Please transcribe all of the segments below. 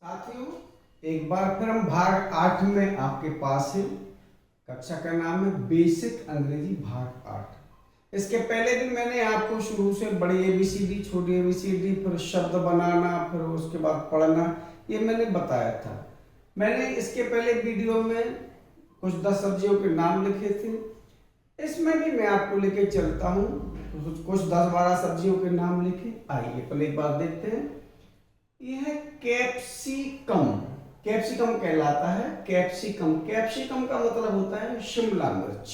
साथियों, एक बार फिर हम भाग 8 में आपके पास है। कक्षा का नाम है बेसिक अंग्रेजी भाग 8। इसके पहले भी मैंने आपको शुरू से बड़ी एबीसीडी, छोटी एबीसीडी, फिर शब्द बनाना, फिर उसके बाद पढ़ना, ये मैंने बताया था। मैंने इसके पहले वीडियो में कुछ 10 सब्जियों के नाम लिखे थे। इसमें भी मैं आपको लेके चलता हूँ, कुछ 10-12 सब्जियों के नाम लिखे। आइए पहले एक बार देखते हैं। यह है कैप्सिकम। कैप्सिकम कहलाता है कैप्सिकम। कैप्सिकम का मतलब होता है शिमला मिर्च।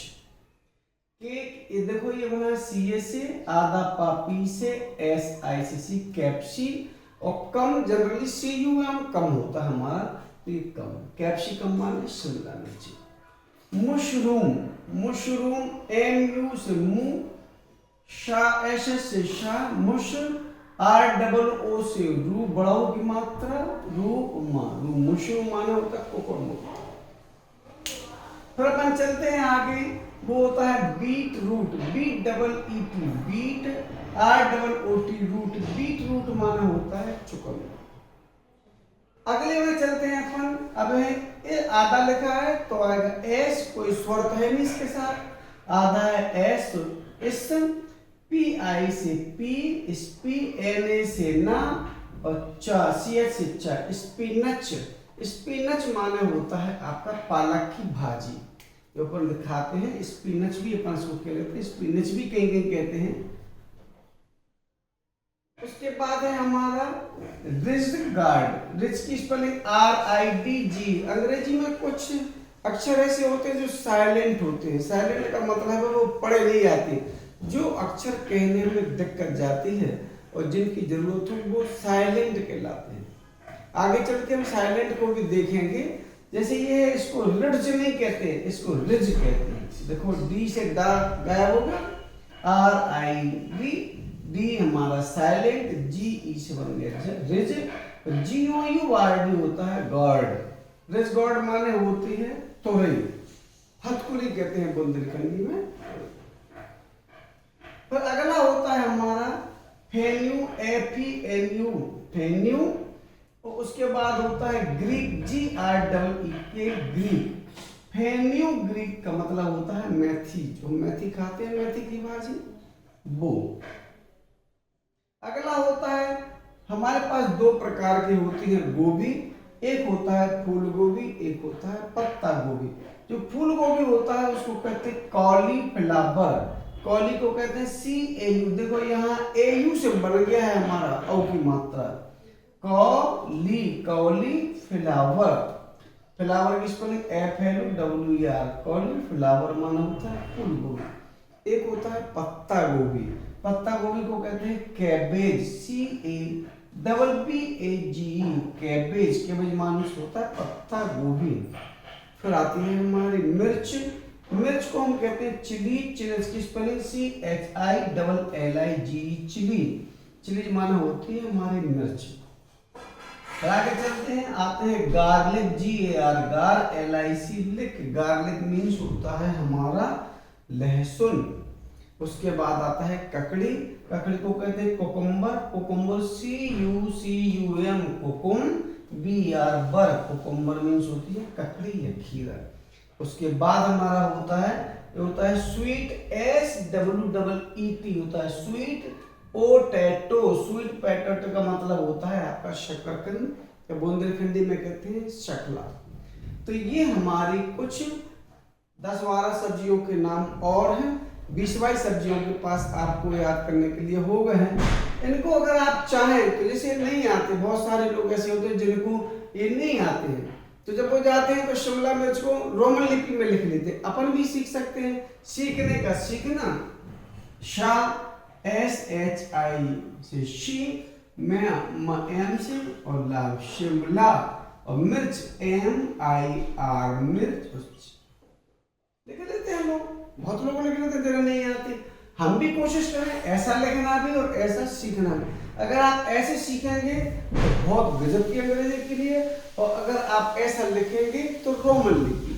केक, ये देखो, ये बना CA से, आधा पापी से, SICC, कैप्सी, और कम जनरली CUM कम होता है हमारा, तो ये कम। कैप्सिकम माने शिमला मिर्च। मशरूम, मशरूम MU से मुंह, SS से शाह, मुश, ROO से रू, बड़ाओ की मात्रा, रू, मशरूम माने होता है कोकोनट। फिर अपन चलते हैं आगे, वो होता है beet root, BEET, beet, ROOT, root. Beet root माने होता है चुकंदर। अगले में चलते हैं अपन। अब है ये आधा लिखा है तो आएगा S, कोई स्वर तो है नहीं इसके साथ, आधा है S, इस PI से पी, SPNA से ना, और CH से चा, स्पिनच। स्पिनच माने होता है आपका पालक की भाजी, जो अपन दिखाते हैं। स्पिनच भी अपन इसको कह लेते हैं, स्पिनच भी कहीं कहीं कहते हैं। उसके बाद है हमारा रिज्ड गार्ड। रिज की स्पेलिंग RIDG। अंग्रेजी में कुछ अक्षर ऐसे होते हैं जो साइलेंट होते हैं। साइलेंट का मतलब है वो पढ़े नहीं जाते, जो अक्षर कहने में दिक्कत जाती है और जिनकी जरूरत हो वो साइलेंट कहलाते हैं। आगे चल के हम साइलेंट को भी देखेंगे। जैसे ये, इसको रिज नहीं कहते, इसको रिज कहते हैं। देखो D से डा गायब होगा, RIV, D हमारा साइलेंट, GE से बन गया रिज। GOURD होता है गार्ड। रिज गार्ड माने होती है तोरई, हथकुली कहते हैं बुंदेलखंडी में। फिर अगला होता है हमारा फेन्यू, FENU, फेन्यू। और उसके बाद होता है ग्रीक, GREEK, ग्रीक। फेन्यू ग्रीक का मतलब होता है मेथी, जो मेथी खाते हैं, मेथी की भाजी, वो। अगला होता है, हमारे पास दो प्रकार की होती है गोभी। एक होता है फूल गोभी, एक होता है पत्ता गोभी। जो फूल गोभी होता है उसको कहते हैं कॉलीफ्लावर। कॉली को कहते हैं CAU। देखो यहाँ AU से बन गया है हमारा औ की मात्रा, कॉली, कॉलीफ्लावर। फ्लावर की स्पेलिंग FLWER। कॉलीफ्लावर माना होता है फूल गोभी। एक होता है पत्ता गोभी। पत्ता गोभी को कहते हैं कैबेज, CABBAGE, कैबेज। कैबेज मानुस होता है पत्ता गोभी। फिर आती है हमारी मिर्च। मिर्च को हम कहते हैं चिली। चिली की स्पेलिंग CHILLIGE, चिली। चिली माना होती है हमारी मिर्च। आगे चलते हैं, आते हैं गार्लिक, GAR, गार, LIC, लिक। गार्लिक मीन्स होता है हमारा लहसुन। उसके बाद आता है ककड़ी। ककड़ी को कहते हैं cucumber. Cucumber CUCUM, kokum, BR, बर। कोकुम्बर मीन्स होती है ककड़ी या खीरा। उसके बाद हमारा होता है स्वीट, SWEET होता है स्वीट पोटैटो। स्वीट पोटैटो का मतलब होता है आपका शकरकंद, या बुंदेलखंडी में कहते हैं शकला। तो ये हमारी कुछ 10-12 सब्जियों के नाम और हैं। 20-22 सब्जियों के पास आपको याद करने के लिए हो गए हैं। इनको अगर आप चाहें तो, जैसे नहीं आते, बहुत सारे लोग ऐसे होते हैं जिनको ये नहीं आते हैं, तो जब वो जाते हैं तो शिमला मिर्च को रोमन लिपि में लिख लेते हैं। अपन भी सीख सकते हैं। सीखने का सीखना, शा, SHI से शी, M से, और लाल शिमला, और मिर्च MIR, मिर्च। लिख लेते हैं लोग, बहुत लोग लिख लेते हैं, जरा नहीं आती। हम भी कोशिश करें ऐसा लिखना भी और ऐसा सीखना भी। अगर आप ऐसे सीखेंगे तो बहुत गजब की अंग्रेजी के लिए, और अगर आप ऐसा लिखेंगे तो रोमन लिखिए।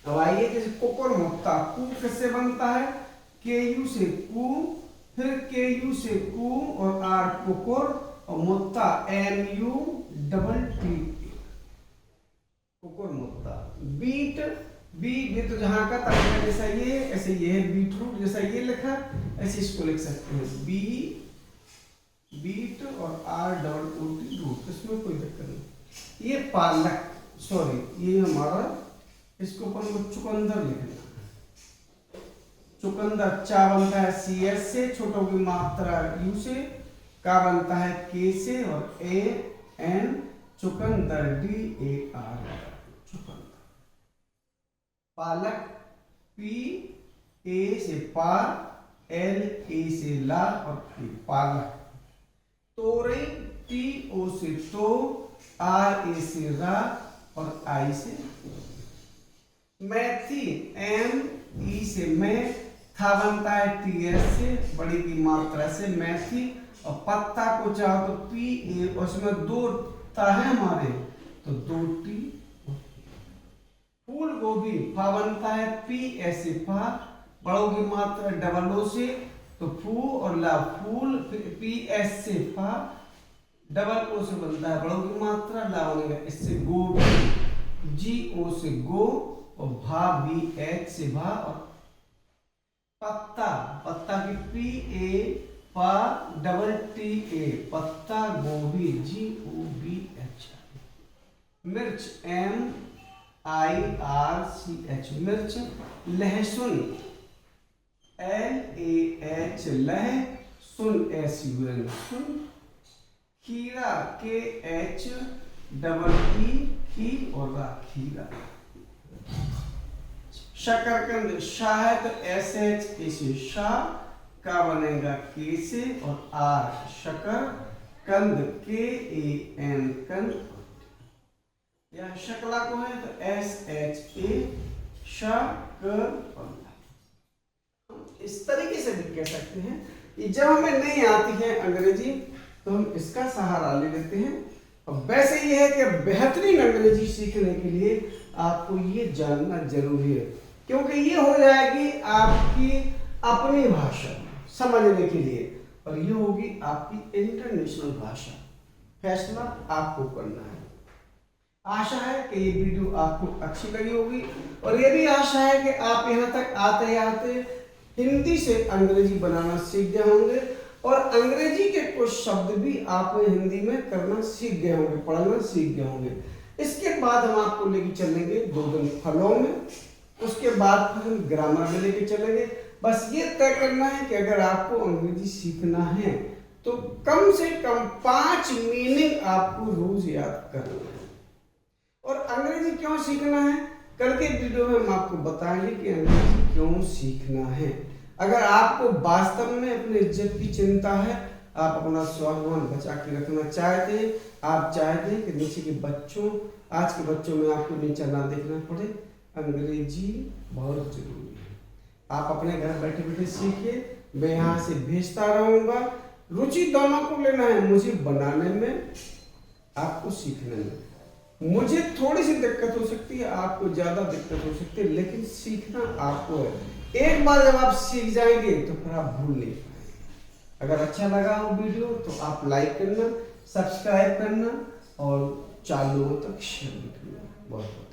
अब आइए, जैसे कुकुर मुक्ता, कू किससे बनता है? KU से कू, फिर KU से कू, और R कुकुर, और मुत्ता MUTT, कुकुर मुत्ता। बीट, बी तो जहां का तरीका जैसा ये, ऐसे ये है बीटरूट, जैसा ये लिखा ऐसे इसको लिख सकते हैं बी बीट और ROOT रूट, इसमें कोई दिक्कत नहीं। ये पालक, सॉरी ये हमारा, इसको अपन को चुकंदर लिखना। चुकंदर चा बनता है CS से, छोटों की मात्रा U से, का बनता है K से और AN, चुकंदर DAR, चुकंदर। पालक PA से पा, LA से ला और P, पालक। तोरई TO से तो, RA से रा और I से। मेथी ME से मैं, था बनता है TS से, बड़ी की मात्रा से मेथी। और पत्ता को चाहो तो PA, उसमें 2 ता है हमारे तो 2 T। फूल गोभी फा बनता है PS से फा, बड़ों की मात्रा डबल O से तो फू और ला, फूल PS से फा, डबल O से बनता है बड़ों की मात्रा, ला बनेगा इससे गोभी, GO से गो और भा BH से भा। और पत्ता, पत्ता की PA पा डबल TA, पत्ता गोभी, GOBH। मिर्च MIRCH, मिर्च। लहसुन LAH, लह, सुन SUN, सुन। खीरा KHEE, खी और रा, खीरा। शकरकंद, शाह है तो SH से शाह, का बनेगा K से और R, शकर। कंद KAN, कंद। या शकला को है तो SHA, शकर। इस तरीके से भी कह सकते हैं। जब हमें नहीं आती है अंग्रेजी तो हम इसका सहारा ले लेते हैं। और वैसे ये है कि बेहतरीन अंग्रेजी सीखने के लिए आपको ये जानना जरूरी है, क्योंकि ये हो जाएगी आपकी अपनी भाषा समझने के लिए, और ये होगी आपकी इंटरनेशनल भाषा। फैसला आपको करना है। आशा है कि ये वीडियो आपको अच्छी लगी होगी, और ये भी आशा है कि आप यहाँ तक आते आते हिंदी से अंग्रेजी बनाना सीख गए होंगे, और अंग्रेजी के कुछ शब्द भी आप हिंदी में करना सीख गए होंगे, पढ़ना सीख गए होंगे। इसके बाद हम आपको लेके चलेंगे 2 दिन फलों में, उसके बाद फिर हम ग्रामर में लेके चलेंगे। बस ये तय करना है कि अगर आपको अंग्रेजी सीखना है तो कम से कम 5 मीनिंग आपको रोज याद करना है। और अंग्रेजी क्यों सीखना है, कल के वीडियो में हम आपको बताएंगे कि अंग्रेजी क्यों सीखना है। अगर आपको वास्तव में अपनी इज्जत की चिंता है, आप अपना स्वाभिमान बचा के रखना चाहते, आप चाहते हैं कि नीचे के बच्चों, आज के बच्चों में आपको नीचा ना देखना पड़े, अंग्रेजी बहुत जरूरी है। आप अपने घर बैठे बैठे सीखिए, मैं यहाँ से भेजता रहूंगा। रुचि दोनों को लेना है, मुझे बनाने में, आपको सीखने में। मुझे थोड़ी सी दिक्कत हो सकती है, आपको ज्यादा दिक्कत हो सकती है, लेकिन सीखना आपको है। एक बार जब आप सीख जाएंगे तो फिर आप भूल नहीं पाएंगे। अगर अच्छा लगा हो वीडियो तो आप लाइक करना, सब्सक्राइब करना और 4 लोगों तक शेयर करना। बहुत